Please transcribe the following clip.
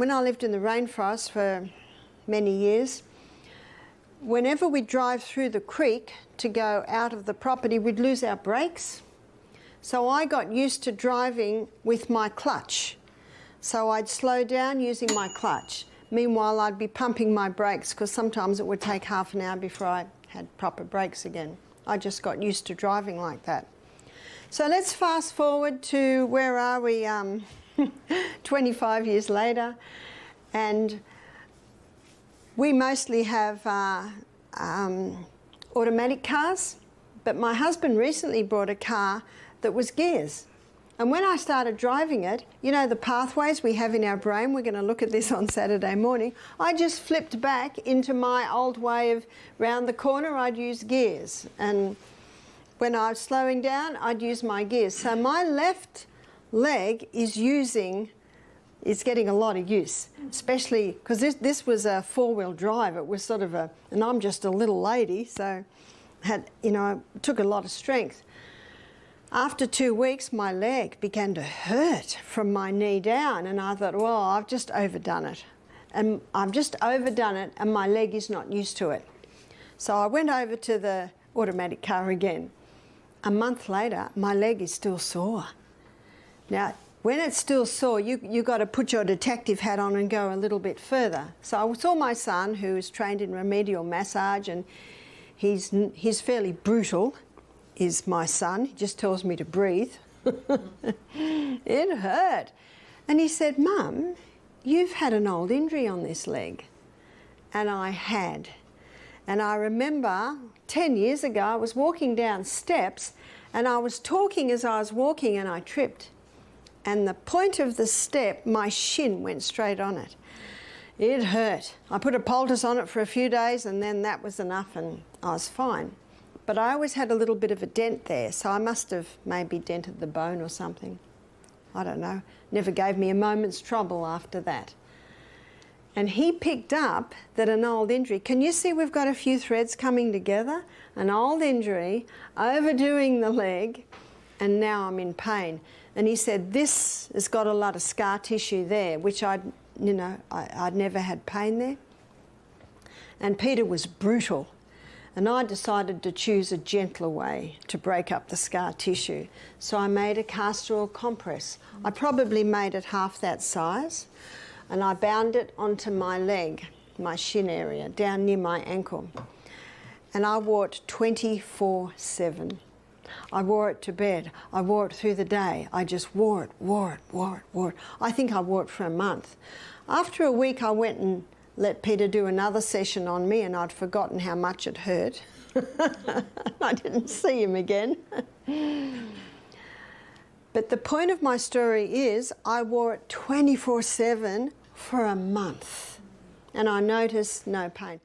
When I lived in the rainforest for many years, whenever we drive through the creek to go out of the property, we'd lose our brakes. So I got used to driving with my clutch. So I'd slow down using my clutch. Meanwhile, I'd be pumping my brakes because sometimes it would take half an hour before I had proper brakes again. I just got used to driving like that. So let's fast forward to, where are we, 25 years later, and we mostly have automatic cars, but my husband recently bought a car that was gears. And when I started driving it, you know the pathways we have in our brain, we're going to look at this on Saturday morning, I just flipped back into my old way of round the corner, I'd use gears. And when I was slowing down, I'd use my gears. So my left leg is getting a lot of use, especially because this was a four-wheel drive. It was sort of and I'm just a little lady, so it took a lot of strength. After 2 weeks, my leg began to hurt from my knee down, and I thought, well, I've just overdone it. And I've just overdone it, and my leg is not used to it. So I went over to the automatic car again. A month later, my leg is still sore. Now, when it's still sore, you got to put your detective hat on and go a little bit further. So I saw my son, who is trained in remedial massage, and he's fairly brutal, is my son. He just tells me to breathe. It hurt. And he said, Mum, you've had an old injury on this leg. And I had. And I remember 10 years ago, I was walking down steps and I was talking as I was walking and I tripped. And the point of the step, my shin went straight on it. It hurt. I put a poultice on it for a few days and then that was enough and I was fine. But I always had a little bit of a dent there, so I must have maybe dented the bone or something. I don't know. Never gave me a moment's trouble after that. And he picked up that an old injury, can you see we've got a few threads coming together? An old injury, overdoing the leg, and now I'm in pain. And he said, this has got a lot of scar tissue there, which I'd never had pain there. And Peter was brutal. And I decided to choose a gentler way to break up the scar tissue. So I made a castor oil compress. I probably made it half that size, and I bound it onto my leg, my shin area, down near my ankle. And I wore it 24/7. I wore it to bed. I wore it through the day. I just wore it. I think I wore it for a month. After a week, I went and let Peter do another session on me, and I'd forgotten how much it hurt. I didn't see him again. But the point of my story is I wore it 24/7 for a month, and I noticed no pain.